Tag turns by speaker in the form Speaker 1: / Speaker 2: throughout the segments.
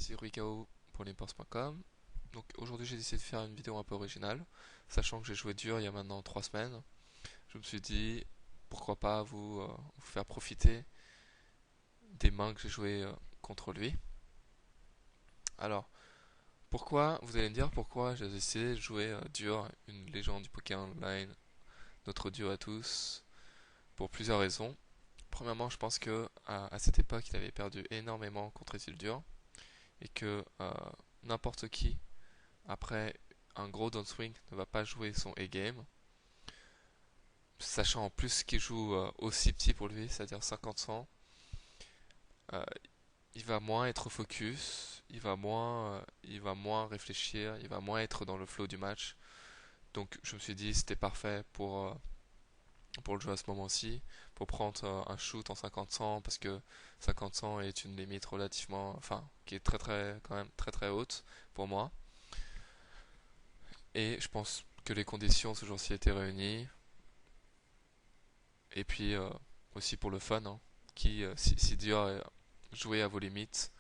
Speaker 1: c'est Ruikao pour l'imports.com. Donc aujourd'hui j'ai décidé de faire une vidéo un peu originale, sachant que j'ai joué dur il y a maintenant 3 semaines. Je me suis dit pourquoi pas vous faire profiter des mains que j'ai joué contre lui. Alors pourquoi, vous allez me dire pourquoi j'ai décidé de jouer dur, une légende du poker online, notre dur à tous, pour plusieurs raisons. Premièrement, je pense que à cette époque il avait perdu énormément contre Isildur et que n'importe qui après un gros downswing ne va pas jouer son A-game, sachant en plus qu'il joue aussi petit pour lui, c'est-à-dire 50-100, euh, il va moins être focus, il va moins réfléchir, il va moins être dans le flow du match. Donc je me suis dit c'était parfait pour le jouer à ce moment-ci, pour prendre un shoot en 50-100 parce que 50-100 est une limite relativement, enfin qui est quand même très très haute pour moi. Et je pense que les conditions ce jour-ci étaient réunies. Et puis aussi pour le fun, hein, si Dior jouer à vos limites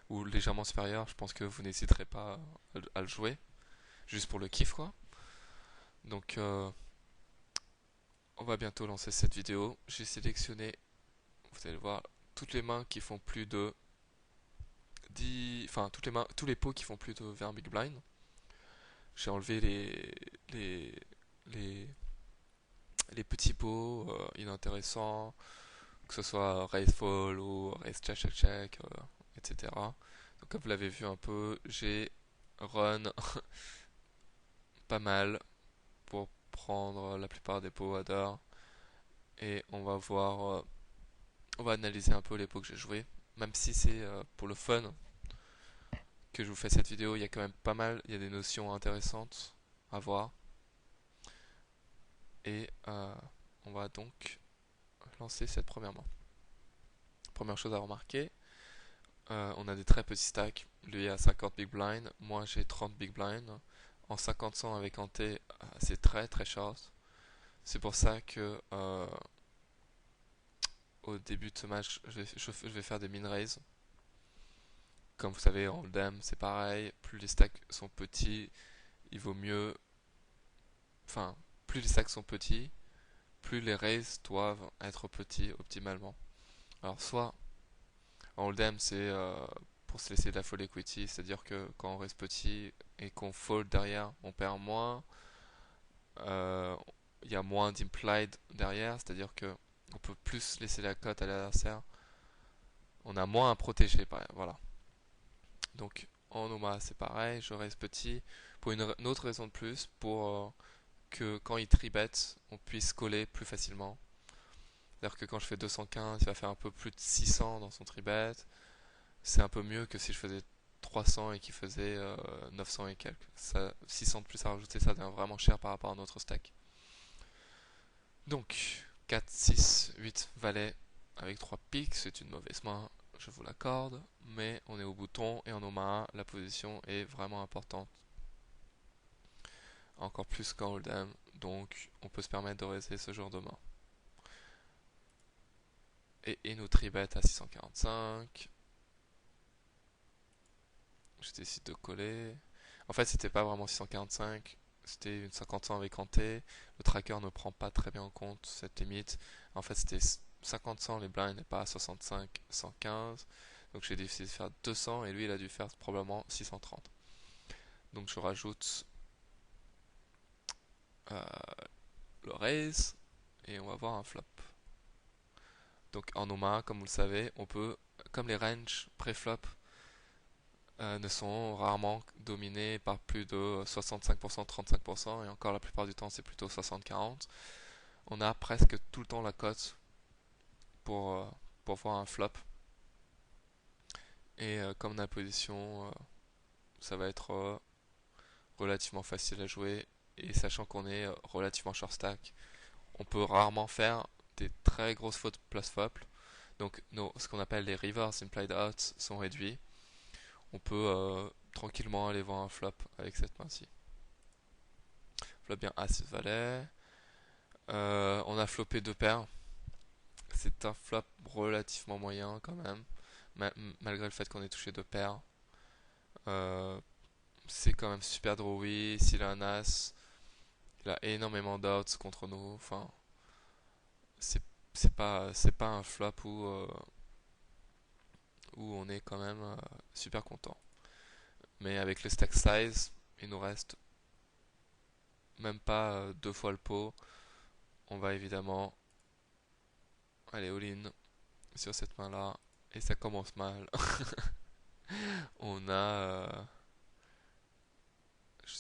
Speaker 1: ou légèrement supérieur, je pense que vous n'hésiterez pas à le jouer, juste pour le kiff quoi. Donc on va bientôt lancer cette vidéo. J'ai sélectionné, vous allez voir, toutes les mains qui font plus de 10, enfin tous les pots qui font plus de 20 big blind. J'ai enlevé les, les, les petits pots inintéressants, que ce soit raise fall ou raise check check check, etc. Donc comme vous l'avez vu un peu, j'ai run pas mal pour prendre la plupart des pots à d'or et on va voir, on va analyser un peu les pots que j'ai joués. Même si c'est pour le fun que je vous fais cette vidéo, il y a quand même pas mal, il y a des notions intéressantes à voir et on va donc lancer cette première main. Première chose à remarquer, on a des très petits stacks. Lui a 50 big blind, moi j'ai 30 big blind. En 50-100 avec Ante, c'est très très short. C'est pour ça que au début de ce match, je vais faire des min raise. Comme vous savez, en hold'em, c'est pareil. Plus les stacks sont petits, il vaut mieux. Enfin, plus les stacks sont petits, plus les raises doivent être petits optimalement. Alors, soit en hold'em, c'est pour se laisser de la full equity, c'est-à-dire que quand on reste petit et qu'on fold derrière, on perd moins. Euh, il y a moins d'implied derrière, c'est-à-dire que on peut plus laisser la cote à l'adversaire. On a moins à protéger, voilà. Donc en Oma c'est pareil, je reste petit pour une autre raison de plus, pour que quand il tribet, on puisse coller plus facilement. C'est-à-dire que quand je fais 215, il va faire un peu plus de 600 dans son tribet. C'est un peu mieux que si je faisais 300 et qu'il faisait 900 et quelques. Ça, 600 de plus à rajouter, ça devient vraiment cher par rapport à notre stack. Donc, 4, 6, 8 valets avec 3 piques, c'est une mauvaise main, je vous l'accorde, mais on est au bouton et en Oma 1, la position est vraiment importante. Encore plus qu'en hold'em, donc on peut se permettre de raiser ce genre de main. Et nous tribet à 645. Je décide de coller. En fait, c'était pas vraiment 645, c'était une 50 avec hanté. Le tracker ne prend pas très bien en compte cette limite. En fait, c'était 50 les blinds et pas 65 115. Donc j'ai décidé de faire 200 et lui il a dû faire probablement 630. Donc je rajoute euh, le raise et on va voir un flop. Donc en Oma, comme vous le savez, on peut, comme les ranges pré-flop ne sont rarement dominés par plus de 65%, 35%, et encore la plupart du temps c'est plutôt 60-40. On a presque tout le temps la cote pour, euh, pour voir un flop. Et comme on a la position, ça va être relativement facile à jouer. Et sachant qu'on est relativement short stack, on peut rarement faire des très grosses fautes plus flop. Donc ce qu'on appelle les reverse implied outs sont réduits. On peut tranquillement aller voir un flop avec cette main-ci. Flop bien As valet. On a flopé deux paires. C'est un flop relativement moyen quand même, malgré le fait qu'on ait touché deux paires. Euh, c'est quand même super drawy. S'il a un as, il a énormément d'outs contre nous. Enfin, c'est c'est pas un flop où on est quand même super content. Mais avec le stack size, il nous reste même pas deux fois le pot. On va évidemment aller all-in sur cette main-là. Et ça commence mal. On a... je,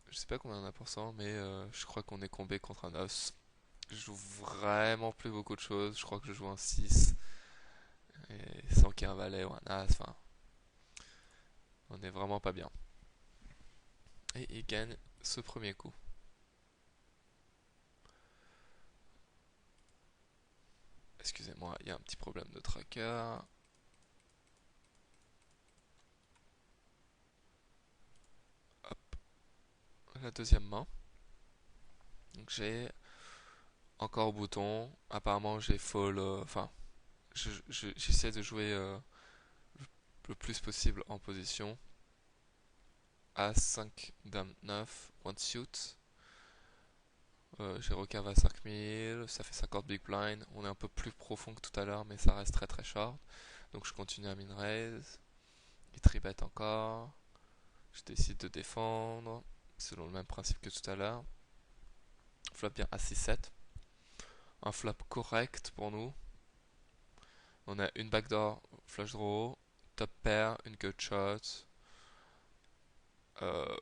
Speaker 1: je sais pas combien on a pour cent, mais je crois qu'on est combé contre un os. Je joue vraiment plus beaucoup de choses. Je crois que je joue un 6. Et sans qu'il y ait un valet ou un as. Enfin, on est vraiment pas bien. Et il gagne ce premier coup. Excusez-moi, il y a un petit problème de tracker. Hop, la deuxième main. Donc j'ai encore bouton. Apparemment j'ai fall. Enfin, j'essaie de jouer le plus possible en position. As 5, Dame 9, one suit. J'ai recave à 5000, ça fait 50 big blind. On est un peu plus profond que tout à l'heure, mais ça reste très très short. Donc je continue à min raise. Il tribet encore. Je décide de défendre, selon le même principe que tout à l'heure. Flop bien à 6-7. Un flop correct pour nous. On a une backdoor flush draw, top pair, une gut shot. Euh,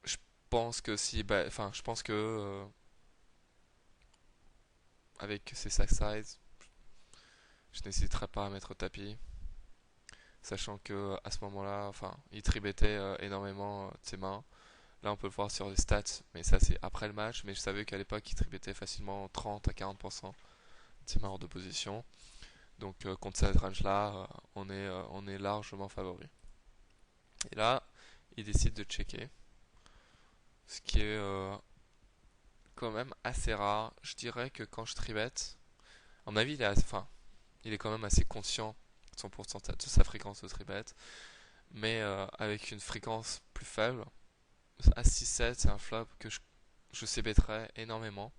Speaker 1: je pense que si, enfin, je pense que avec ces sack size, je n'hésiterai pas à mettre tapis, sachant que à ce moment-là, enfin, il tribettait énormément de ses mains. Là, on peut le voir sur les stats, mais ça c'est après le match. Mais je savais qu'à l'époque, il tribettait facilement 30 à 40% de ses mains hors de position. Donc contre cette range-là, on est largement favori. Et là, il décide de checker, ce qui est quand même assez rare. Je dirais que quand je tribet, à mon avis, enfin, il est quand même assez conscient de son pourcentage, de sa fréquence de tribet, mais avec une fréquence plus faible, à 6-7, c'est un flop que je c-betterais énormément.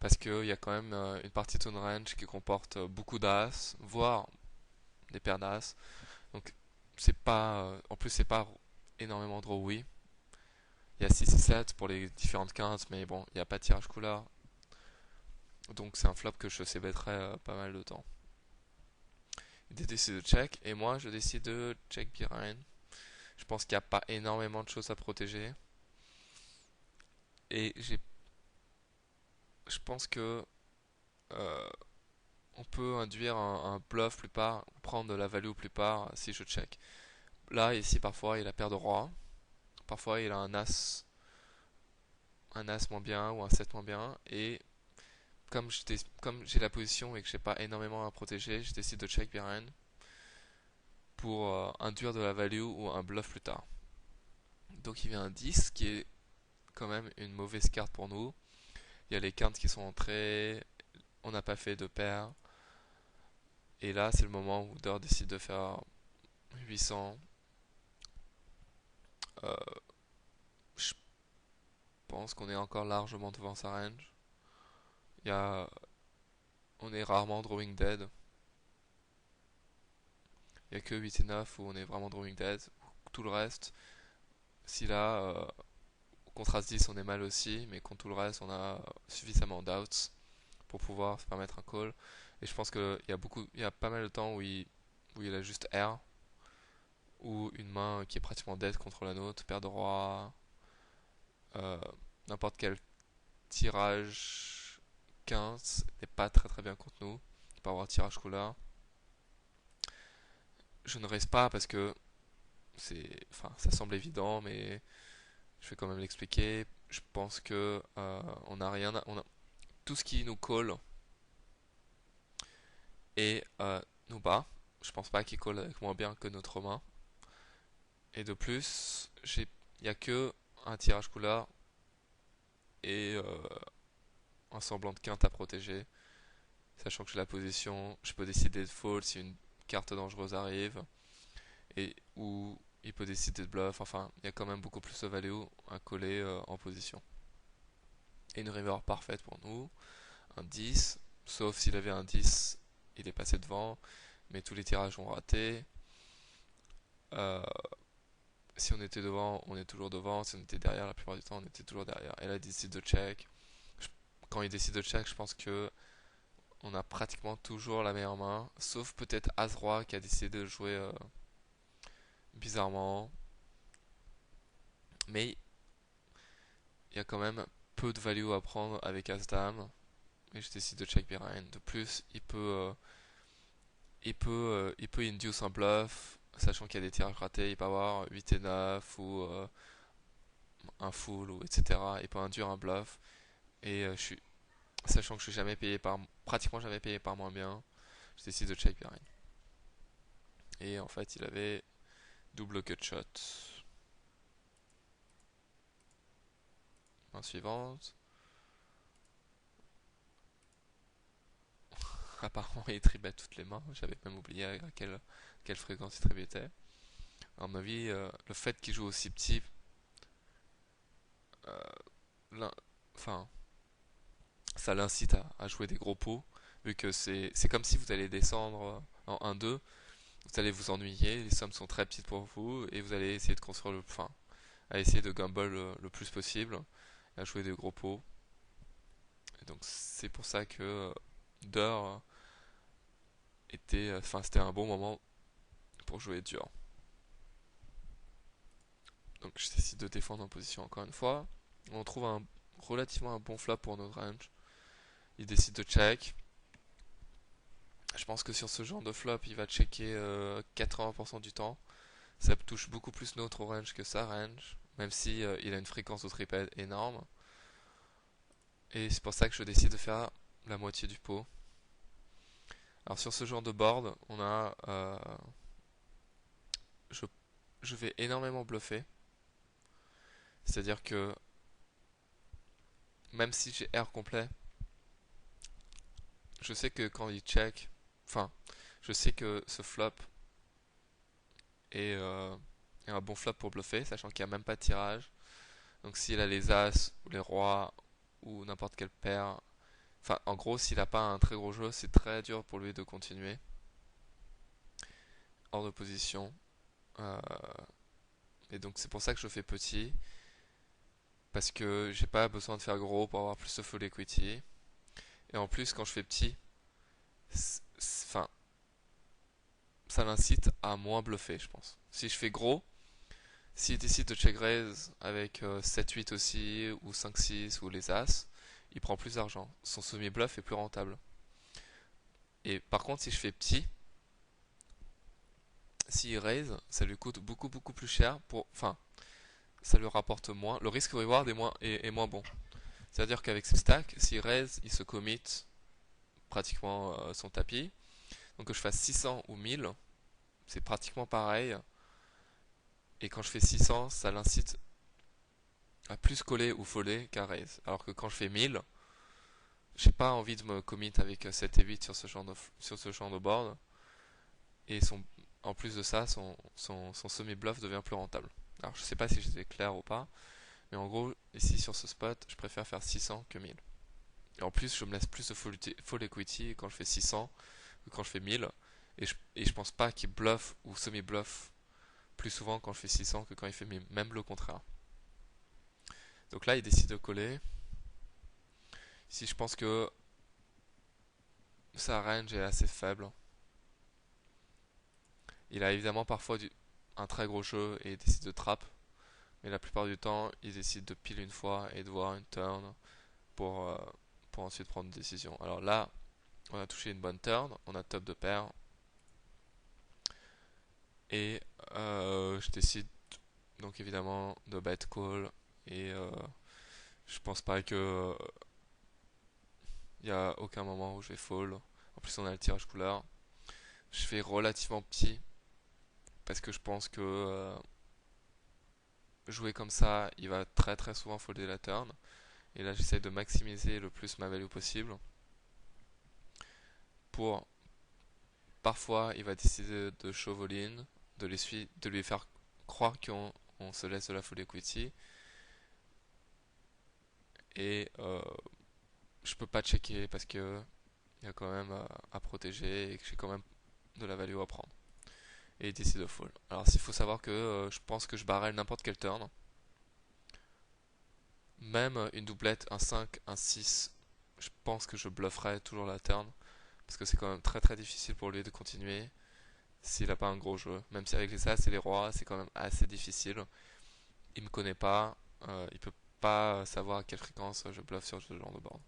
Speaker 1: Parce qu'il y a quand même une partie de range qui comporte beaucoup d'as, voire des paires d'as. Donc c'est pas, en plus c'est pas énormément drawy. Il y a 6 et 7 pour les différentes quintes, mais bon, il n'y a pas de tirage couleur. Donc c'est un flop que je c-betterai pas mal de temps. Il décide de check, et moi je décide de check behind. Je pense qu'il n'y a pas énormément de choses à protéger. Et je pense que euh, on peut induire un bluff plus part, prendre de la value plus part si je check. Là, ici, parfois, il a paire de roi. Parfois, il a un as moins bien ou un 7 moins bien. Et comme j'ai la position et que j'ai pas énormément à protéger, je décide de check behind pour induire de la value ou un bluff plus tard. Donc il vient un 10 qui est quand même une mauvaise carte pour nous. Il y a les quintes qui sont entrées, on n'a pas fait de paire. Et là, c'est le moment où Dor décide de faire 800. Euh, je pense qu'on est encore largement devant sa range. Il y a, on est rarement drawing dead. Il n'y a que 8 et 9 où on est vraiment drawing dead. Tout le reste, si là, contre As-10 on est mal aussi, mais contre tout le reste on a suffisamment d'outs pour pouvoir se permettre un call. Et je pense qu'il y a il y a pas mal de temps où il a juste R, ou une main qui est pratiquement dead contre la nôtre, paire de roi, euh, n'importe quel tirage 15 n'est pas très très bien contre nous. Il peut avoir tirage couleur. Je ne raise pas parce que enfin, ça semble évident, mais je vais quand même l'expliquer. Je pense que on a rien, on a tout ce qui nous colle et nous bat. Je pense pas qu'il colle avec moins bien que notre main. Et de plus, il n'y a que un tirage couleur et un semblant de quinte à protéger. Sachant que j'ai la position, je peux décider de fold si une carte dangereuse arrive. Et où peut décider de bluff, enfin, il y a quand même beaucoup plus de value à coller en position. Et une river parfaite pour nous, un 10, sauf s'il avait un 10, il est passé devant, mais tous les tirages ont raté. Euh, si on était devant, on est toujours devant, si on était derrière, la plupart du temps, on était toujours derrière. Et là, il décide de check. Quand il décide de check, je pense que on a pratiquement toujours la meilleure main, sauf peut-être As-Roi qui a décidé de jouer bizarrement. Mais il y a quand même peu de value à prendre avec As-Dame. Et je décide de check behind. De plus, il peut induce un bluff, sachant qu'il y a des tirages ratés. Il peut avoir 8 et 9 ou un full, ou etc. Il peut induire un bluff. Et sachant que je suis pratiquement jamais payé par moins bien, je décide de check behind. Et en fait, il avait double gutshot. Main suivante. Apparemment, il tribait toutes les mains. J'avais même oublié à quelle fréquence il tributait. À mon avis, le fait qu'il joue aussi petit, euh, enfin, ça l'incite à jouer des gros pots, vu que c'est comme si vous allez descendre en 1-2, vous allez vous ennuyer, les sommes sont très petites pour vous, et vous allez essayer de construire à essayer de gamble le plus possible, à jouer des gros pots. Et donc c'est pour ça que Deur c'était un bon moment pour jouer dur. Donc je décide de défendre en position encore une fois. On trouve relativement un bon flop pour notre range. Il décide de check. Je pense que sur ce genre de flop, il va checker 80% du temps. Ça touche beaucoup plus notre range que sa range, même si il a une fréquence de triplet énorme. Et c'est pour ça que je décide de faire la moitié du pot. Alors sur ce genre de board, je, je vais énormément bluffer. C'est-à-dire que même si j'ai R complet, je sais que quand il check, enfin, je sais que ce flop est un bon flop pour bluffer, sachant qu'il n'y a même pas de tirage. Donc s'il a les As ou les Rois ou n'importe quelle paire, enfin en gros s'il n'a pas un très gros jeu, c'est très dur pour lui de continuer hors de position. Euh, et donc c'est pour ça que je fais petit, parce que j'ai pas besoin de faire gros pour avoir plus de full equity. Et en plus quand je fais petit, enfin ça l'incite à moins bluffer, je pense. Si je fais gros, s'il décide de check raise avec 7-8 aussi, ou 5-6, ou les As, il prend plus d'argent. Son semi-bluff est plus rentable. Et par contre, si je fais petit, s'il raise, ça lui coûte beaucoup beaucoup plus cher enfin, ça lui rapporte moins. Le risque reward est moins bon. C'est-à-dire qu'avec ce stack, s'il raise, il se commit pratiquement son tapis. Donc que je fasse 600 ou 1000, c'est pratiquement pareil. Et quand je fais 600, ça l'incite à plus coller ou foller qu'à raise. Alors que quand je fais 1000, j'ai pas envie de me commit avec 7 et 8 sur ce genre de board. Et en plus de ça, son semi-bluff devient plus rentable. Alors je sais pas si j'étais clair ou pas, mais en gros, ici sur ce spot, je préfère faire 600 que 1000. Et en plus, je me laisse plus de full equity quand je fais 600 que quand je fais 1000. Et je pense pas qu'il bluffe ou semi-bluff plus souvent quand je fais 600 que quand il fait 1000. Même le contraire. Donc là, il décide de coller. Ici, je pense que sa range est assez faible. Il a évidemment parfois un très gros jeu et il décide de trap. Mais la plupart du temps, il décide de pile une fois et de voir une turn pour, euh, pour ensuite prendre une décision. Alors là, on a touché une bonne turn, on a top de paire. Et je décide donc évidemment de bet call. Et je pense pas que il y a aucun moment où je vais fall. En plus, on a le tirage couleur. Je fais relativement petit parce que je pense que jouer comme ça, il va très très souvent folder la turn. Et là, j'essaie de maximiser le plus ma value possible. Pour parfois, il va décider de shove all in, de lui faire croire qu'on se laisse de la full equity et je peux pas checker parce que il y a quand même à protéger et que j'ai quand même de la value à prendre. Et il décide de fold. Alors s'il faut savoir que je pense que je barrel n'importe quel turn. Même une doublette, un 5, un 6, je pense que je blufferai toujours la turn. Parce que c'est quand même très très difficile pour lui de continuer s'il a pas un gros jeu. Même si avec les As et les Rois, c'est quand même assez difficile. Il me connaît pas, il peut pas savoir à quelle fréquence je bluffe sur ce genre de board.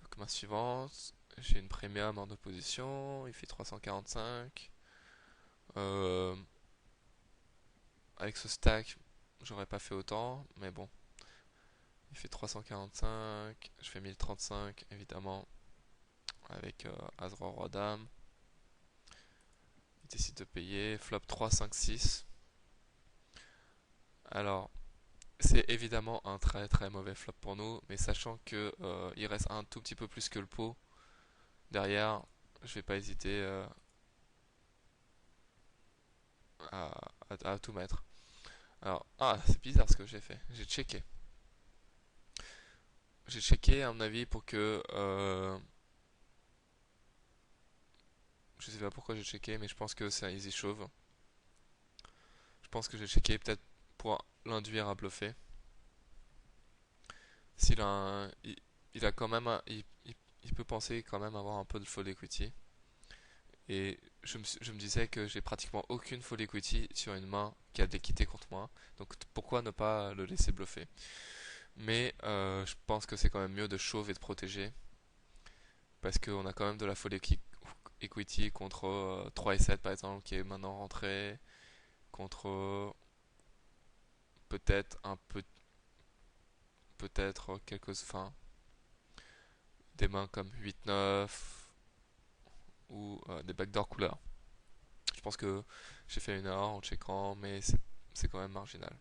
Speaker 1: Donc main suivante, j'ai une premium en opposition, il fait 345. Avec ce stack, j'aurais pas fait autant, mais bon. Il fait 345, je fais 1035 évidemment, avec As Roi Roi Dame. Il décide de payer, flop 3, 5, 6. Alors, c'est évidemment un très très mauvais flop pour nous, mais sachant que il reste un tout petit peu plus que le pot derrière, je vais pas hésiter à, à tout mettre. Alors, c'est bizarre ce que j'ai fait. J'ai checké. J'ai checké à mon avis pour que je sais pas pourquoi j'ai checké, mais je pense que c'est un easy shove. Je pense que j'ai checké peut-être pour l'induire à bluffer. S'il a il a quand même il peut penser quand même avoir un peu de full equity. Et je me disais que j'ai pratiquement aucune full equity sur une main qui a de l'équité contre moi. Donc pourquoi ne pas le laisser bluffer? Mais je pense que c'est quand même mieux de shove et de protéger. Parce qu'on a quand même de la full equity contre 3 et 7 par exemple qui est maintenant rentré. Contre peut-être un peu peut-être quelques enfin des mains comme 8-9 ou des backdoor couleurs. Je pense que j'ai fait une erreur en checkant, mais c'est quand même marginal.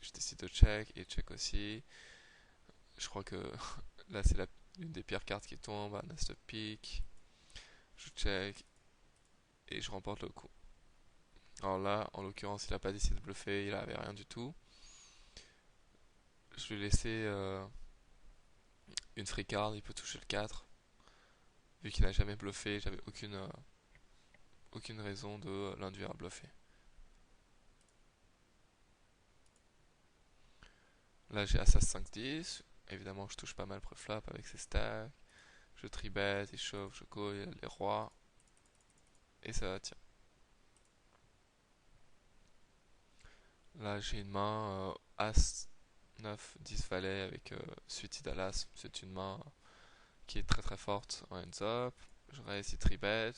Speaker 1: Je décide de check et check aussi. Je crois que là c'est une des pires cartes qui tombe, un as de pique. Je check et je remporte le coup. Alors là, en l'occurrence, il a pas décidé de bluffer, il avait rien du tout. Je lui ai laissé une free card, il peut toucher le 4. Vu qu'il n'a jamais bluffé, j'avais aucune raison de l'induire à bluffer. Là j'ai As 5-10. Évidemment je touche pas mal préflop avec ses stacks. Je tribet, il chauffe, je go, les rois. Et ça tient. Là j'ai une main As 9, 10 valet avec suite Dallas. C'est une main qui est très très forte en hands up. Je réussis tribet.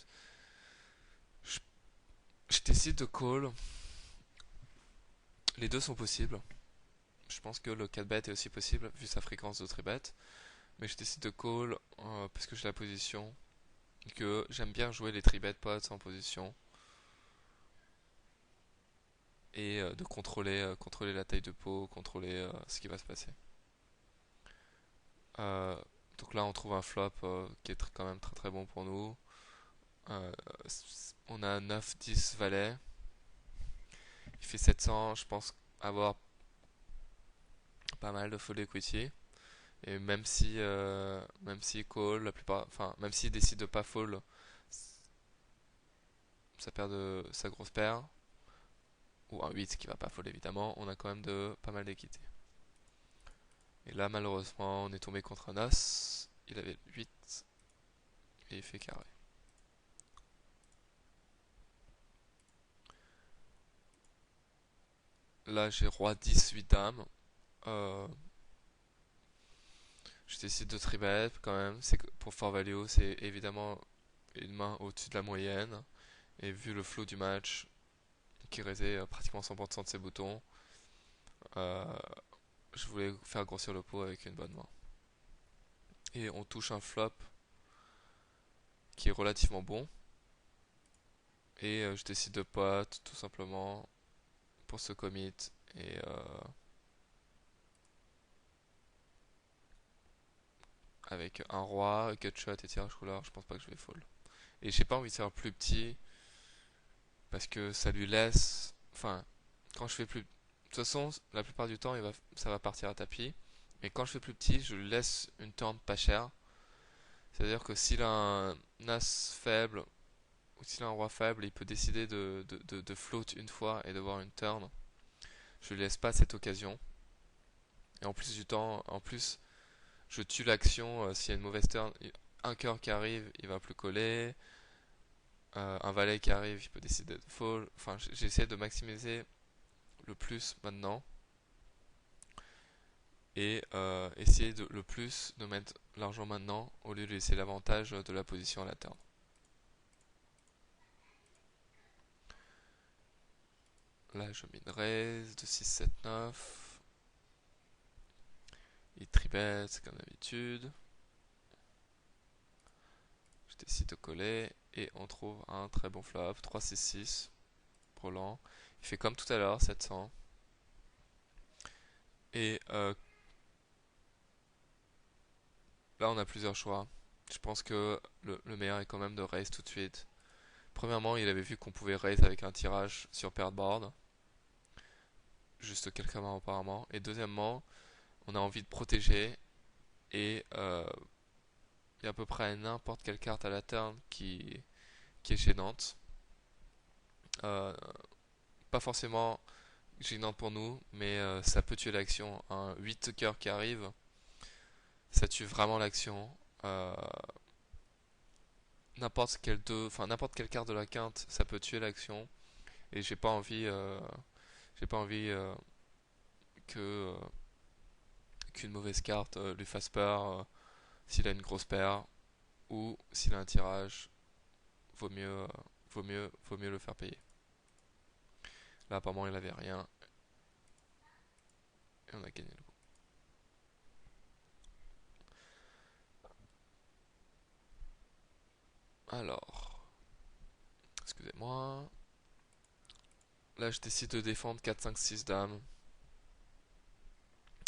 Speaker 1: Je, je décide de call. Les deux sont possibles. Je pense que le 4 bet est aussi possible vu sa fréquence de tribet. Mais je décide de call parce que j'ai la position. Que j'aime bien jouer les tribet pots en position. Et de contrôler la taille de pot, contrôler ce qui va se passer. Euh, donc là on trouve un flop qui est quand même très très bon pour nous. Euh, on a 9-10 valet. Il fait 700, je pense avoir pas mal de full equity. Et même si call la plupart, enfin même s'il décide de pas fold sa paire de sa grosse paire ou un 8 qui va pas fold évidemment, on a quand même pas mal d'équité. Et là malheureusement on est tombé contre un as, il avait 8 et il fait carré. Là j'ai roi 10 8 dames. Euh, je décide de tribet quand même, c'est que pour fort value c'est évidemment une main au-dessus de la moyenne. Et vu le flow du match qui raisait pratiquement 100% de ses boutons, euh, je voulais faire grossir le pot avec une bonne main. Et on touche un flop qui est relativement bon. Et je décide de pot tout simplement pour ce commit. Et avec un roi, gutshot et tirage couleur, je pense pas que je vais fold. Et j'ai pas envie de faire plus petit parce que ça lui laisse, enfin, quand je fais plus, de toute façon, la plupart du temps, ça va partir à tapis. Mais quand je fais plus petit, je lui laisse une turn pas chère. C'est-à-dire que s'il a un as faible ou s'il a un roi faible, il peut décider de float une fois et de voir une turn. Je lui laisse pas cette occasion. Et en plus du temps, en plus, je tue l'action s'il y a une mauvaise turn. Un cœur qui arrive, il va plus coller. Un valet qui arrive, il peut décider de fall. Enfin, j'essaie de maximiser le plus maintenant. Et essayer le plus de mettre l'argent maintenant au lieu de laisser l'avantage de la position à la turn. Là, je mine raise de 6, 7, 9. Il tribet, comme d'habitude. Je décide de coller et on trouve un très bon flop. 3, 6, 6. Roland. Il fait comme tout à l'heure, 700. Et là, on a plusieurs choix. Je pense que le meilleur est quand même de raise tout de suite. Premièrement, il avait vu qu'on pouvait raise avec un tirage sur pair de board. Juste quelques mains apparemment. Et deuxièmement, on a envie de protéger. Et il y a à peu près n'importe quelle carte à la turn qui est gênante. Pas forcément gênante pour nous, mais ça peut tuer l'action. Un 8 cœur qui arrive, ça tue vraiment l'action. N'importe quelle carte de la quinte, ça peut tuer l'action. Et j'ai pas envie que qu'une mauvaise carte lui fasse peur s'il a une grosse paire ou s'il a un tirage. Vaut mieux, vaut mieux le faire payer. Là, apparemment, il avait rien et on a gagné le coup. Alors, excusez-moi. Là, je décide de défendre 4, 5, 6 dames.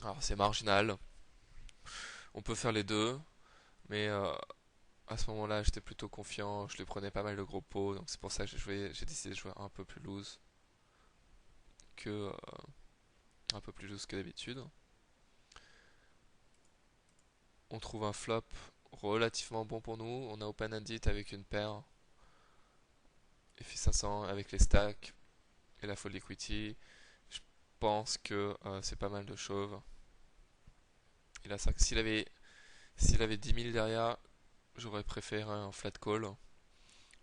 Speaker 1: Alors, c'est marginal. On peut faire les deux, mais à ce moment-là, j'étais plutôt confiant. Je lui prenais pas mal de gros pots, donc c'est pour ça que j'ai décidé de jouer un peu plus loose que d'habitude. On trouve un flop relativement bon pour nous. On a open-ended avec une paire. Et fait 500 avec les stacks et la fold equity. Je pense que c'est pas mal de chauve. S'il avait 10 000 derrière, j'aurais préféré un flat call.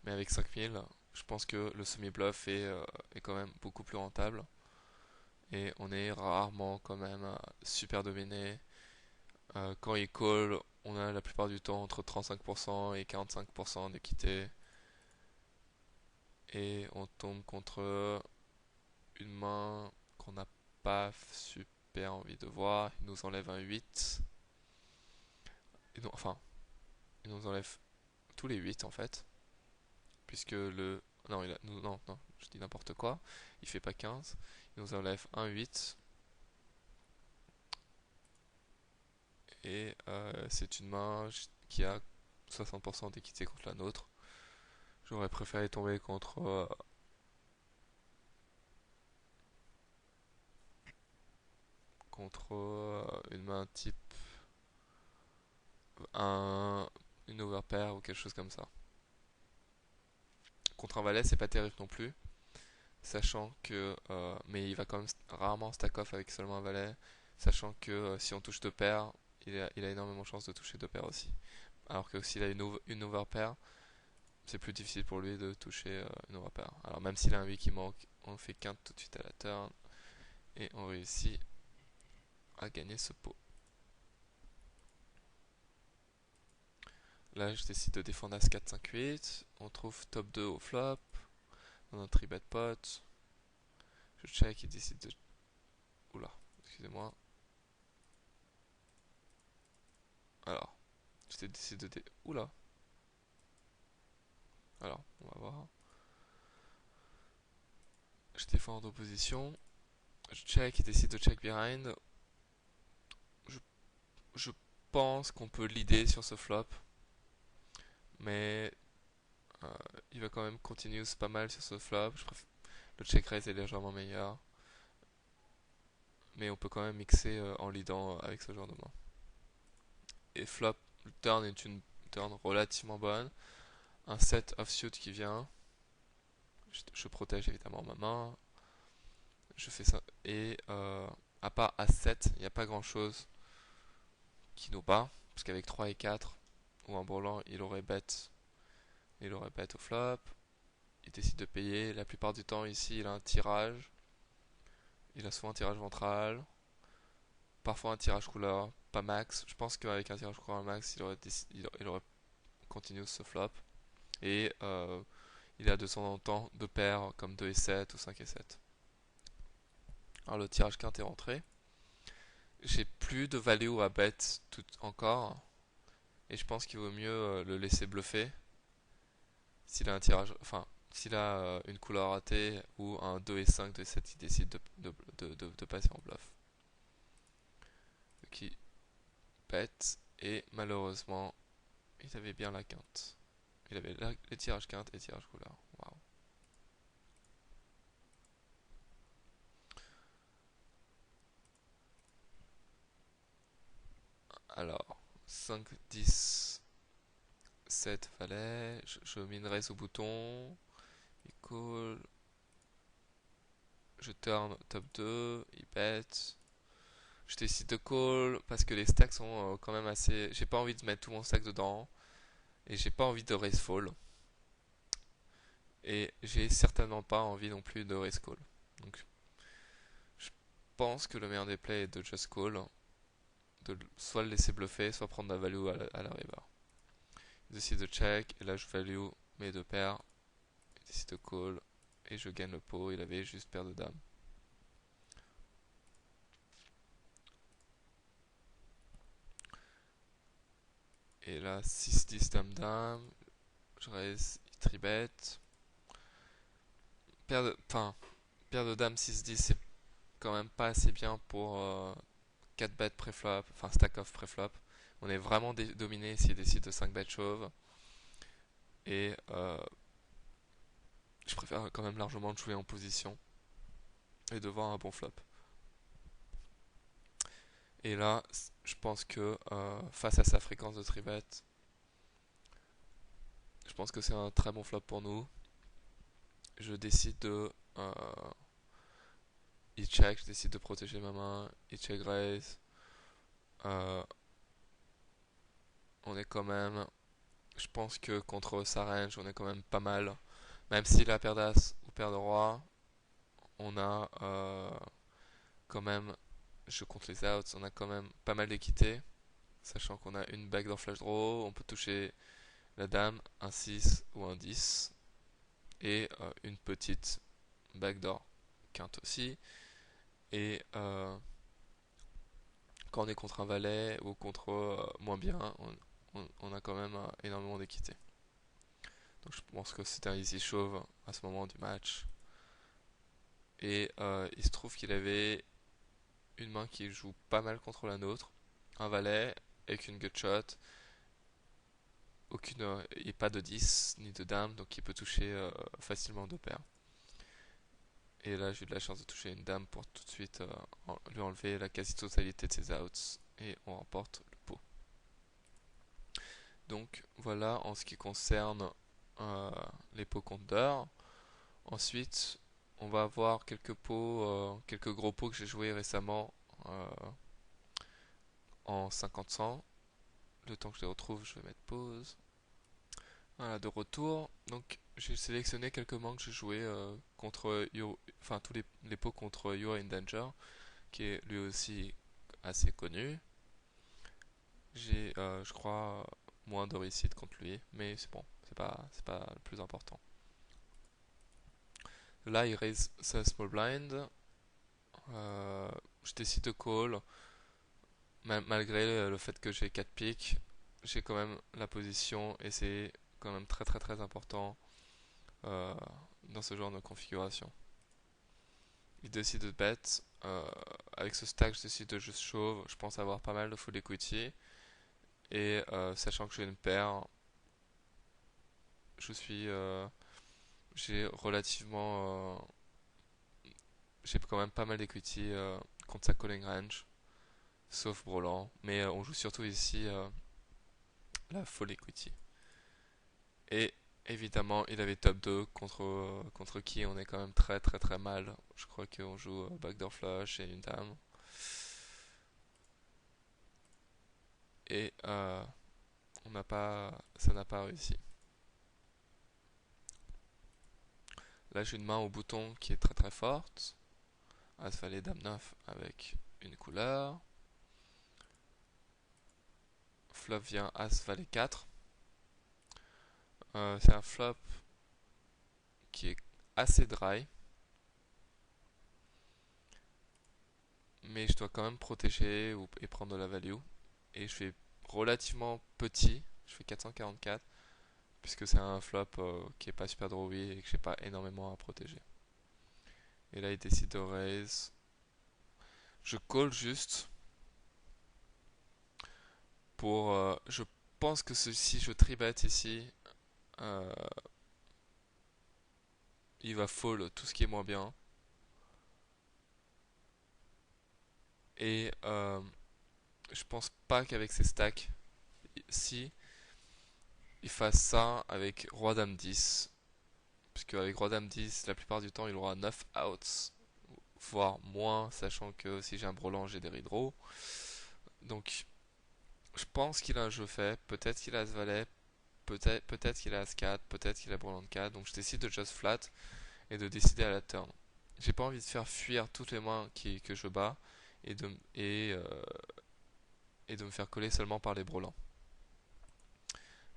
Speaker 1: Mais avec 5 000, je pense que le semi-bluff est quand même beaucoup plus rentable. Et on est rarement quand même super dominé. Quand il call, on a la plupart du temps entre 35% et 45% d'équité. Et on tombe contre une main qu'on n'a pas super envie de voir. Il nous enlève un 8. Et non, enfin, il nous enlève tous les 8 en fait. Puisque le... Non, non, non, je dis n'importe quoi. Il fait pas 15. Il nous enlève un 8. Et c'est une main qui a 60% d'équité contre la nôtre. J'aurais préféré tomber contre une main type un, une overpair ou quelque chose comme ça. Contre un valet, c'est pas terrible non plus, sachant que mais il va quand même rarement stack off avec seulement un valet, sachant que si on touche deux paires, il a énormément de chances de toucher deux paires aussi. Alors que s'il a une overpair, c'est plus difficile pour lui de toucher une overpair. Alors même s'il a un 8 qui manque, on fait quinte tout de suite à la turn et on réussit à gagner ce pot. Là, je décide de défendre As 4, 5, 8. On trouve top 2 au flop. On a un 3-bet pot. Je check, il décide de... Oula, excusez-moi. Alors, je décide de... Oula. Alors, on va voir. Je défends en opposition. Je check, il décide de check behind. Je pense qu'on peut leader sur ce flop. Mais Il va quand même continuer pas mal sur ce flop. Le check raise est légèrement meilleur. Mais on peut quand même mixer en leadant avec ce genre de main. Et flop, le turn est une turn relativement bonne. Un set offsuit qui vient. Je protège évidemment ma main. Je fais ça. Et à part A7, il n'y a pas grand chose qui nous bat. Parce qu'avec 3 et 4, ou un brelan, il aurait bet au flop. Il décide de payer. La plupart du temps, ici, il a un tirage. Il a souvent un tirage ventral. Parfois un tirage couleur, pas max. Je pense qu'avec un tirage couleur max, il aurait continué ce flop. Et il a de temps en temps deux paires comme 2 et 7 ou 5 et 7. Alors le tirage quinte est rentré. J'ai plus de value à bet tout encore. Et je pense qu'il vaut mieux le laisser bluffer. S'il a un tirage, enfin, s'il a une couleur ratée ou un 2 et 5, 2 et 7, il décide de passer en bluff. Qui bet. Et malheureusement, il avait bien la quinte. Il avait les tirages quinte et les tirages couleur. Waouh. Alors, 5, 10, 7 valet. Je minerai au bouton. Il call. Je turn top 2. Il bet. Je décide de call parce que les stacks sont quand même assez. J'ai pas envie de mettre tout mon stack dedans. Et j'ai pas envie de raise fall. Et j'ai certainement pas envie non plus de raise call. Donc je pense que le meilleur des plays est de just call. De soit le laisser bluffer, soit prendre la value à la river. Il décide de check, et là je value mes deux paires. Il décide de call, et je gagne le pot. Il avait juste paire de dames. Et là, 6, 10, dame, dame. Je raise, il tribet. Paire de dames 6, 10, c'est quand même pas assez bien pour 4 bêtes pré-flop, enfin stack off pré-flop. On est vraiment dominé s'il décide de 5 bêtes chauves. Et je préfère quand même largement de jouer en position et de voir un bon flop. Et là, je pense que face à sa fréquence de tribet, je pense que c'est un très bon flop pour nous. Je décide de check, je décide de protéger ma main, check raise. On est quand même, je pense que contre sa range, on est quand même pas mal. Même si la paire d'as ou paire de roi, on a quand même, je compte les outs, on a quand même pas mal d'équité. Sachant qu'on a une backdoor flash draw, on peut toucher la dame, un 6 ou un 10. Et une petite backdoor quinte aussi. Et quand on est contre un valet ou contre moins bien, on a quand même énormément d'équité. Donc je pense que c'était un easy shove à ce moment du match. Et il se trouve qu'il avait une main qui joue pas mal contre la nôtre. Un valet avec une gutshot. Et pas de 10 ni de dame, donc il peut toucher facilement deux paires. Et là, j'ai eu de la chance de toucher une dame pour tout de suite lui enlever la quasi-totalité de ses outs. Et on remporte le pot. Donc voilà en ce qui concerne les pots compteurs. Ensuite, on va avoir quelques pots, quelques gros pots que j'ai joués récemment en 50-100. Le temps que je les retrouve, je vais mettre pause. Voilà, de retour. Donc j'ai sélectionné quelques mains que j'ai joué contre enfin tous les pots contre You're in Danger, qui est lui aussi assez connu. J'ai, je crois, moins de réussite contre lui, mais c'est bon, c'est pas le plus important. Là, il raise sa small blind. Je décide de call, malgré le fait que j'ai 4 piques. J'ai quand même la position et c'est quand même très très très important dans ce genre de configuration. Il décide de bet. Avec ce stack, je décide de juste shove. Je pense avoir pas mal de full equity. Et sachant que j'ai une paire, je suis, j'ai relativement, j'ai quand même pas mal d'equity contre sa calling range, sauf Broland, mais on joue surtout ici la full equity. Et évidemment, il avait top 2 contre qui on est quand même très très très mal. Je crois qu'on joue backdoor flush et une dame. Et ça n'a pas réussi. Là, j'ai une main au bouton qui est très très forte. As valet dame 9 avec une couleur. Flop vient As valet 4. C'est un flop qui est assez dry. Mais je dois quand même protéger et prendre de la value. Et je fais relativement petit. Je fais 444. Puisque c'est un flop qui est pas super drawy et que j'ai pas énormément à protéger. Et là, il décide de raise. Je call juste pour. Je pense que si je tribet ici, euh, il va fall tout ce qui est moins bien. Et je pense pas qu'avec ses stacks, si il fasse ça avec roi dame 10, puisque avec roi dame 10, la plupart du temps, il aura 9 outs, voire moins, sachant que si j'ai un brelan, j'ai des redraws. Donc, je pense qu'il a un jeu fait. Peut-être qu'il a As valet, peut-être qu'il a As 4, peut-être qu'il a brelan 4. Donc, je décide de just flat et de décider à la turn. J'ai pas envie de faire fuir toutes les mains que je bats et et de me faire coller seulement par les brelans.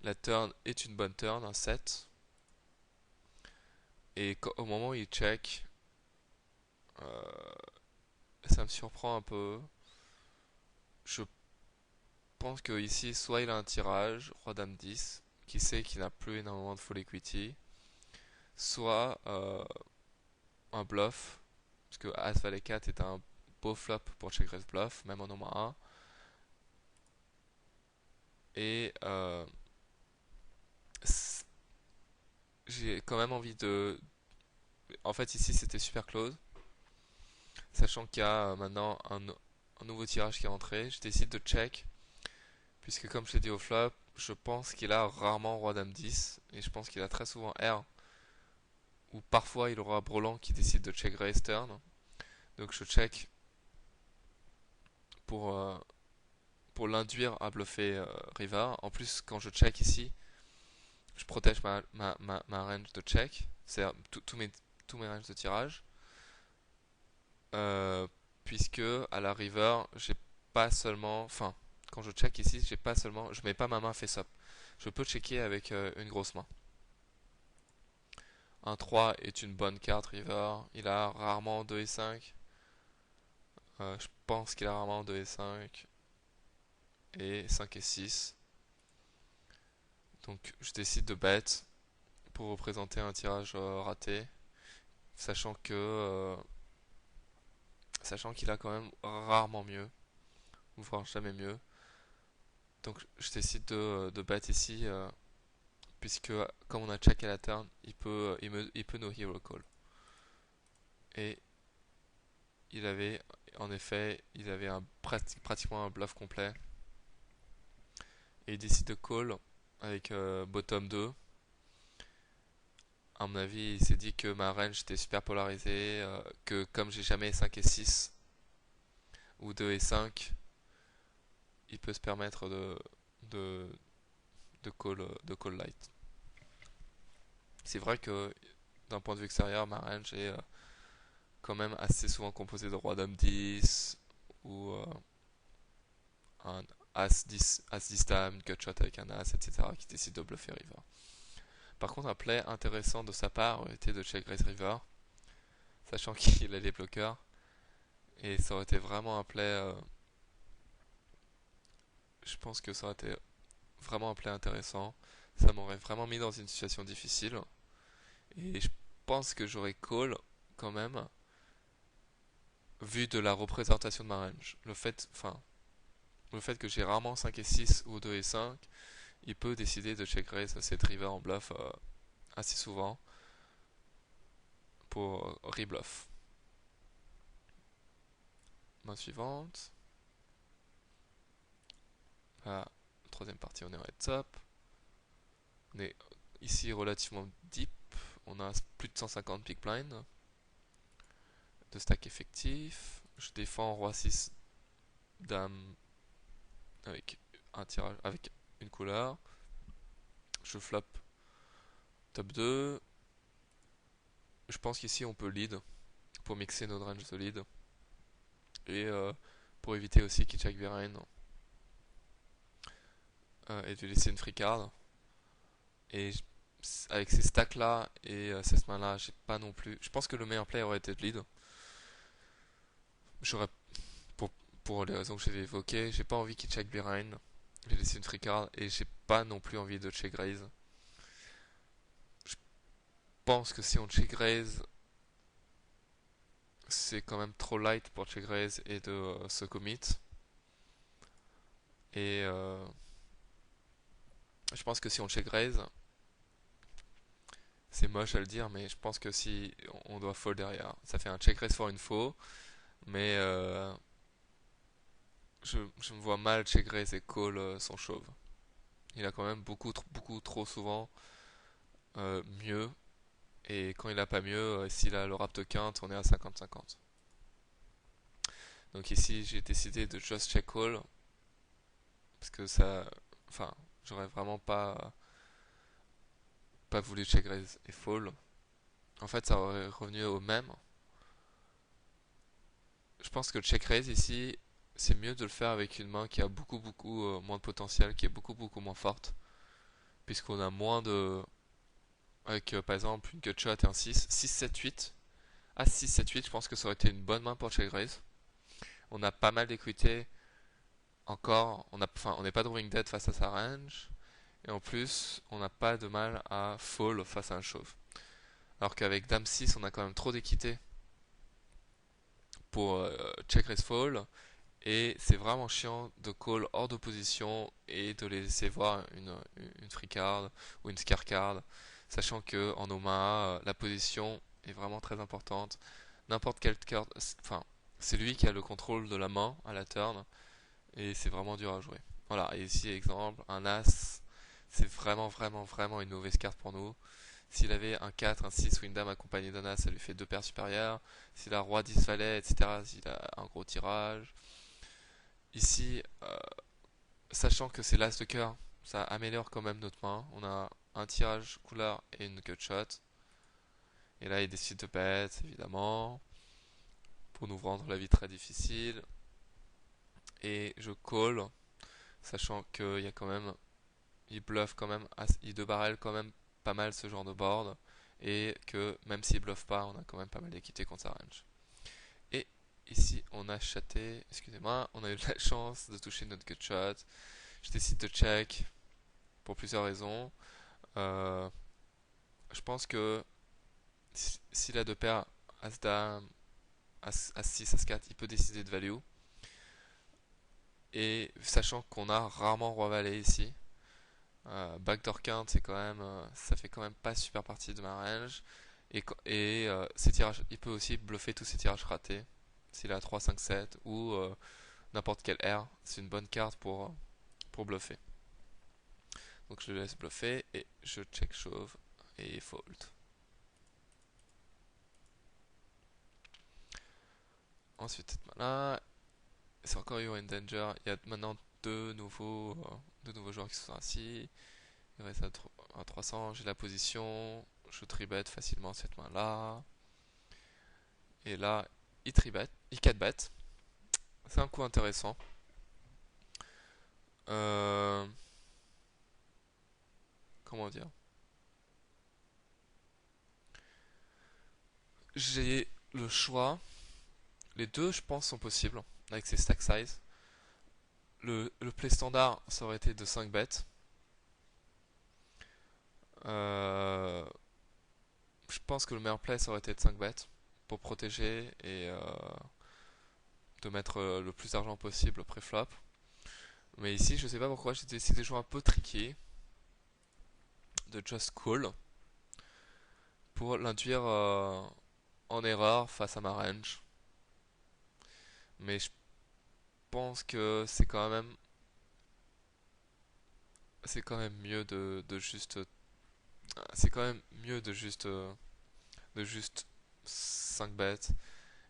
Speaker 1: La turn est une bonne turn, un 7. Et au moment où il check, ça me surprend un peu. Je pense que ici, soit il a un tirage, roi dame 10, qui sait qu'il n'a plus énormément de full equity, soit un bluff, parce que As valet 4 est un beau flop pour check raise bluff, même en nombre 1. Et j'ai quand même envie de... En fait, ici, c'était super close. Sachant qu'il y a maintenant un nouveau tirage qui est entré, je décide de check. Puisque comme je l'ai dit au flop, je pense qu'il a rarement roi dame 10. Et je pense qu'il a très souvent R. Ou parfois il aura brelan qui décide de check raise turn. Donc je check pour, euh, pour l'induire à bluffer river. En plus, quand je check ici, je protège ma range de check. C'est-à-dire tous mes ranges de tirage. Puisque à la river, j'ai pas seulement... Enfin, quand je check ici, j'ai pas seulement... Je mets pas ma main face up. Je peux checker avec une grosse main. Un 3 est une bonne carte river. Il a rarement 2 et 5. Je pense qu'il a rarement 2 et 5. Et 5 et 6. Donc je décide de bet pour représenter un tirage raté. Sachant que... sachant qu'il a quand même rarement mieux. Voire jamais mieux. Donc je décide de bet ici. Puisque comme on a check à la turn, il peut no hero call. Et il avait, en effet, il avait pratiquement un bluff complet. Et il décide de call avec bottom 2. À mon avis, il s'est dit que ma range était super polarisée, que comme j'ai jamais 5 et 6 ou 2 et 5, il peut se permettre de, de call light. C'est vrai que d'un point de vue extérieur, ma range est quand même assez souvent composée de roi dame 10 ou un As 10, As 10 dame, gutshot avec un As, etc. qui décide de bluffer river. Par contre, un play intéressant de sa part était de check raise river, sachant qu'il a les bloqueurs. Et ça aurait été vraiment un play. Je pense que ça aurait été vraiment un play intéressant. Ça m'aurait vraiment mis dans une situation difficile. Et je pense que j'aurais call quand même, vu de la représentation de ma range. Le fait que j'ai rarement 5 et 6 ou 2 et 5, il peut décider de check raise cette river en bluff assez souvent pour rebluff. Main suivante. Là, troisième partie, on est en heads up. On est ici relativement deep. On a plus de 150 big blind de stack effectif. Je défends roi 6 dame avec un tirage avec une couleur. Je flop top 2. Je pense qu'ici on peut lead pour mixer notre range de lead. Et pour éviter aussi qu'il check behind. Et de laisser une free card. Et avec ces stacks là et cette main là, j'ai pas non plus. Je pense que le meilleur play aurait été de lead. J'aurais pour, pour les raisons que j'ai évoquées, j'ai pas envie qu'il check behind. J'ai laissé une free card et j'ai pas non plus envie de check raise. Je pense que si on check raise, c'est quand même trop light pour check raise et de se commit. Et je pense que si on check raise, c'est moche à le dire, mais je pense que si on doit fold derrière, ça fait un check raise for une faux, mais je me vois mal check raise et call son chauve. Il a quand même beaucoup trop souvent mieux, et quand il a pas mieux, s'il a le rapte quinte, on est à 50-50. Donc ici j'ai décidé de just check call, parce que ça, enfin, j'aurais vraiment pas voulu check raise et fold. En fait, ça aurait revenu au même. Je pense que le check raise ici, c'est mieux de le faire avec une main qui a beaucoup moins de potentiel, qui est beaucoup moins forte, puisqu'on a moins de... Avec par exemple une gut shot et un 6-7-8. À 6-7-8, je pense que ça aurait été une bonne main pour check raise. On a pas mal d'équité encore, on n'est pas drawing dead face à sa range, et en plus, on n'a pas de mal à fall face à un chauve. Alors qu'avec Dame 6, on a quand même trop d'équité pour check raise fall, et c'est vraiment chiant de call hors de position et de les laisser voir une free card ou une scare card, sachant que en Omaha, la position est vraiment très importante. N'importe quelle carte, enfin, c'est lui qui a le contrôle de la main à la turn, et c'est vraiment dur à jouer. Voilà, et ici, exemple, un As, c'est vraiment une mauvaise carte pour nous. S'il avait un 4, un 6 ou une dame accompagnée d'un As, ça lui fait deux paires supérieures. S'il a roi 10 valet, etc., s'il a un gros tirage. Ici, sachant que c'est l'As de cœur, ça améliore quand même notre main. On a un tirage couleur et une gut shot. Et là, il décide de bet, évidemment, pour nous rendre la vie très difficile. Et je call, sachant qu'il y a quand même, il bluffe quand même, il deux barrel quand même pas mal ce genre de board. Et que même s'il bluffe pas, on a quand même pas mal d'équité contre sa range. Et ici, on a chaté, excusez-moi, on a eu la chance de toucher notre gut shot. Je décide de check pour plusieurs raisons. Euh, je pense que s'il a deux paires As-Dame, As-6, As-4, il peut décider de value. Et sachant qu'on a rarement Roi-Valet ici, backdoor quinte, c'est quand même, ça fait quand même pas super partie de ma range. Et ses tirages, il peut aussi bluffer tous ses tirages ratés. S'il a 3, 5, 7 ou n'importe quel R, c'est une bonne carte pour bluffer. Donc je le laisse bluffer et je check chauve et fold. Ensuite, cette main-là, c'est encore You're in Danger. Il y a maintenant deux nouveaux joueurs qui sont assis. Il reste à 300. J'ai la position. Je tribet facilement cette main-là. Et là, il tribet. Il 4-bet. C'est un coup intéressant. Comment dire? J'ai le choix. Les deux, je pense, sont possibles avec ces stack size. Le play standard, ça aurait été de 5 bêtes. Je pense que le meilleur play, ça aurait été de 5 bêtes pour protéger et de mettre le plus d'argent possible pré-flop. Mais ici, je sais pas pourquoi, j'ai décidé de jouer un peu tricky, de just call. pour l'induire en erreur face à ma range. Mais je pense que c'est quand même mieux de juste c'est quand même mieux de juste 5 bêtes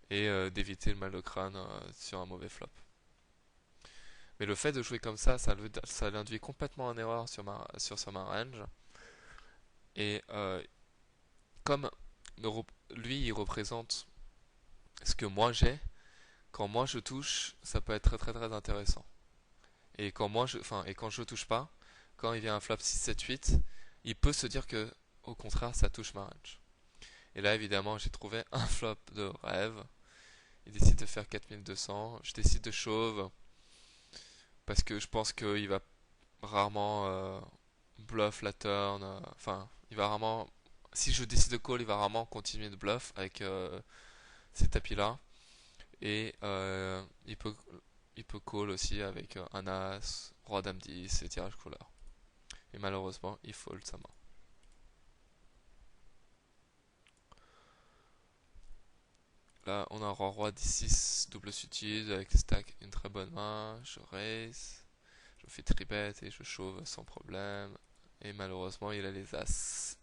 Speaker 1: et d'éviter le mal de crâne sur un mauvais flop. Mais le fait de jouer comme ça l'induit complètement en erreur sur ma range. Et comme lui, il représente ce que moi j'ai, quand moi je touche, ça peut être très très très intéressant. Et quand je touche pas, quand il vient un flop 6, 7, 8, il peut se dire que, au contraire, ça touche ma range. Et là, évidemment, j'ai trouvé un flop de rêve. Il décide de faire 4200. Je décide de shove parce que je pense qu'il va rarement bluff la turn. Enfin, il va rarement. Si je décide de call, il va rarement continuer de bluff avec ces tapis-là. Et il peut call aussi avec un as, roi dame 10 et tirage couleur. Et malheureusement, il fold sa main. Là, on a un roi 10-6 double suited avec stack une très bonne main. Je raise, je fais tribet et je shove sans problème. Et malheureusement, il a les as.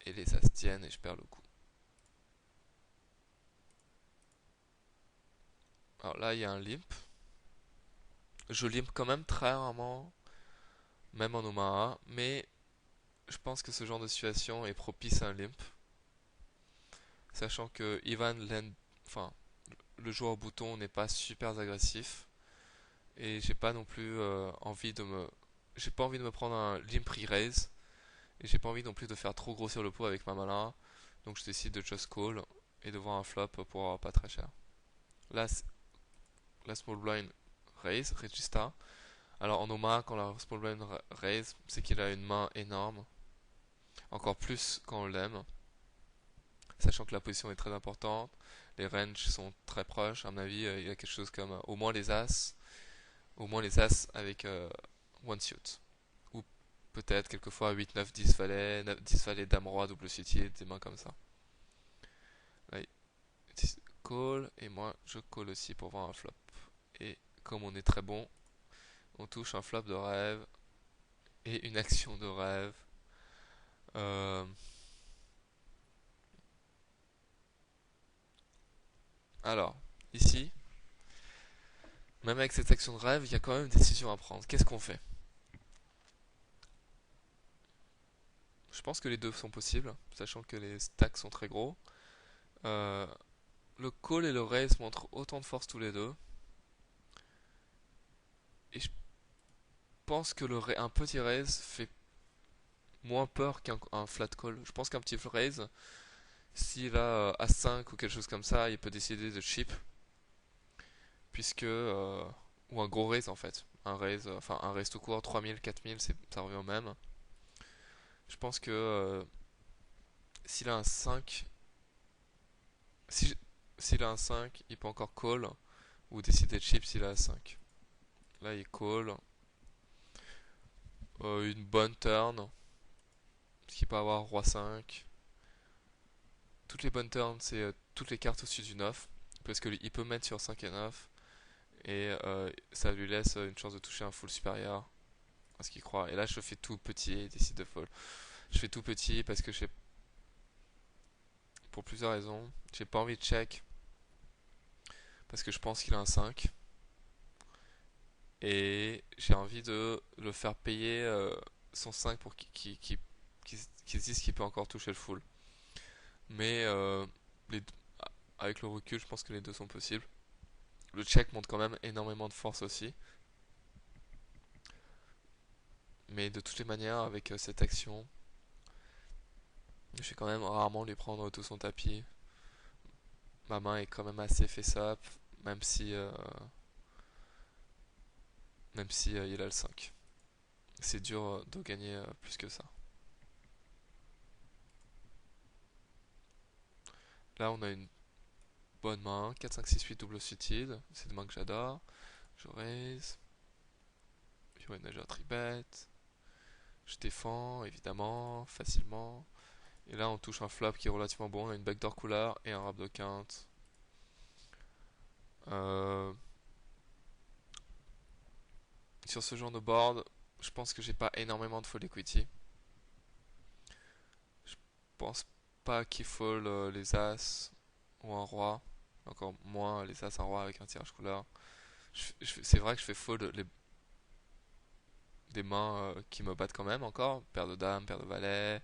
Speaker 1: Et les as tiennent et je perds le coup. Alors là, il y a un limp. Je limp quand même très rarement, même en Omaha, mais je pense que ce genre de situation est propice à un limp. Sachant que enfin, le joueur au bouton n'est pas super agressif. Et j'ai pas non plus j'ai pas envie de me prendre un limp re-raise. Et j'ai pas envie non plus de faire trop grossir le pot avec ma main. Donc je décide de just call et de voir un flop pour avoir pas très cher. Là, la small blind raise, regista. Alors en Omaha, quand la small blind raise, c'est qu'il a une main énorme. Encore plus quand on l'aime. Sachant que la position est très importante. Les ranges sont très proches. À mon avis, il y a quelque chose comme au moins les as. Au moins les as avec one suit. Ou peut-être quelquefois 8, 9, 10 valets, 10 valets, dame roi, double suitier, des mains comme ça. Là, call, et moi je call aussi pour voir un flop. Et comme on est très bon, on touche un flop de rêve et une action de rêve. Euh, alors, ici, même avec cette action de rêve, il y a quand même une décision à prendre. Qu'est-ce qu'on fait? Je pense que les deux sont possibles, sachant que les stacks sont très gros. Euh, le call et le raise montrent autant de force tous les deux. Et je pense que un petit raise fait moins peur qu'un flat call. Je pense qu'un petit raise, s'il a As5 ou quelque chose comme ça, il peut décider de chip. Puisque. Ou un gros raise en fait. Un raise tout court, 3000, 4000, ça revient au même. Je pense que s'il a un 5. Si, S'il a un 5, il peut encore call. Ou décider de chip s'il a un 5. Là, il call. Une bonne turn. Parce qu'il peut avoir roi 5. Toutes les bonnes turns, c'est toutes les cartes au-dessus du 9. Parce qu'il peut mettre sur 5 et 9. Et ça lui laisse une chance de toucher un full supérieur à ce qu'il croit. Et là, je fais tout petit et il décide de fold. Je fais tout petit parce que pour plusieurs raisons. J'ai pas envie de check parce que je pense qu'il a un 5. Et j'ai envie de le faire payer son 5 pour qu'il se dise qu'il peut encore toucher le full. Mais les, avec le recul, je pense que les deux sont possibles. Le check montre quand même énormément de force aussi. Mais de toutes les manières, avec cette action, je vais quand même rarement lui prendre tout son tapis. Ma main est quand même assez face-up, même si, il a le 5. C'est dur de gagner plus que ça. Là, on a une bonne main, 4, 5, 6, 8 double suited. C'est des mains que j'adore. Je raise. Puis ouais, nageur tribet. Je défends, évidemment, facilement. Et là, on touche un flop qui est relativement bon. On a une backdoor couleur et un rap de quinte. Euh, Sur ce genre de board, je pense que j'ai pas énormément de fold equity. Je pense pas qu'il fold les as ou un roi. Encore moins les as, un roi avec un tirage couleur. C'est vrai que je fais fold des mains qui me battent quand même encore. Paire de dames, paire de valets.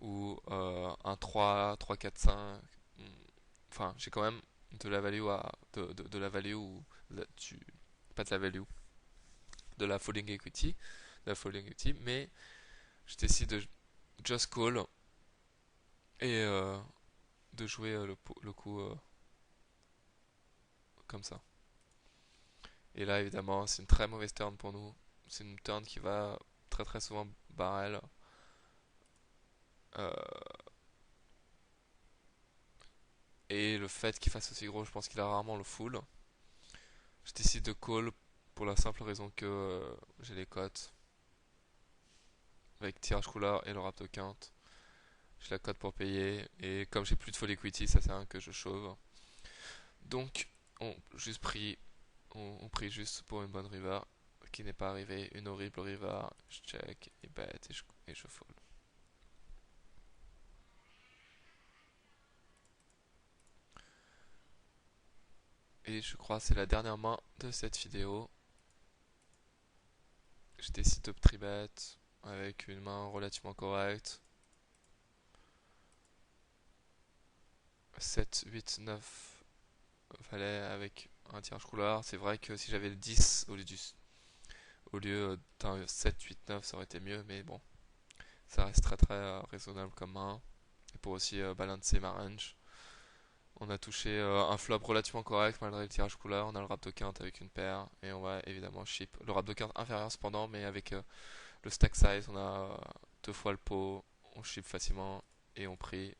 Speaker 1: Ou un 3, 3, 4, 5. Enfin, j'ai quand même de la value de la value ou pas de la value, de la folding equity, mais je décide de just call et de jouer le coup comme ça. Et là, évidemment, c'est une très mauvaise turn pour nous. C'est une turn qui va très très souvent barrel. Euh, et le fait qu'il fasse aussi gros, je pense qu'il a rarement le full. Je décide de call pour la simple raison que j'ai les cotes avec tirage couleur et le rap de quinte. J'ai la cote pour payer et comme j'ai plus de full equity, ça sert à rien que je chauffe. Donc on prie juste pour une bonne river qui n'est pas arrivée, une horrible river. Je check et bet et je fold. Et je crois que c'est la dernière main de cette vidéo. Je décide de tribet avec une main relativement correcte. 7, 8, 9 valet avec un tirage couleur. C'est vrai que si j'avais le 10 au lieu d'un 7, 8, 9, ça aurait été mieux, mais bon, ça reste très très raisonnable comme main. Et pour aussi balancer ma range. On a touché un flop relativement correct malgré le tirage couleur. On a le rap de quinte avec une paire et on va évidemment chip. Le rap de quinte inférieur cependant, mais avec le stack size, on a deux fois le pot. On chip facilement et on prie.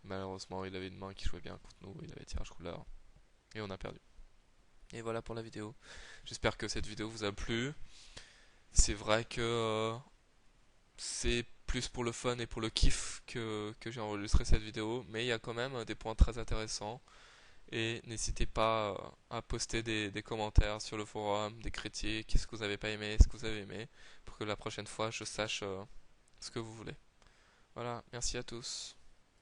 Speaker 1: Malheureusement, il avait une main qui jouait bien contre nous. Il avait tirage couleur et on a perdu. Et voilà pour la vidéo. J'espère que cette vidéo vous a plu. C'est vrai que c'est plus pour le fun et pour le kiff que j'ai enregistré cette vidéo, mais il y a quand même des points très intéressants. Et n'hésitez pas à poster des commentaires sur le forum, des critiques, ce que vous n'avez pas aimé, ce que vous avez aimé, pour que la prochaine fois je sache ce que vous voulez. Voilà, merci à tous.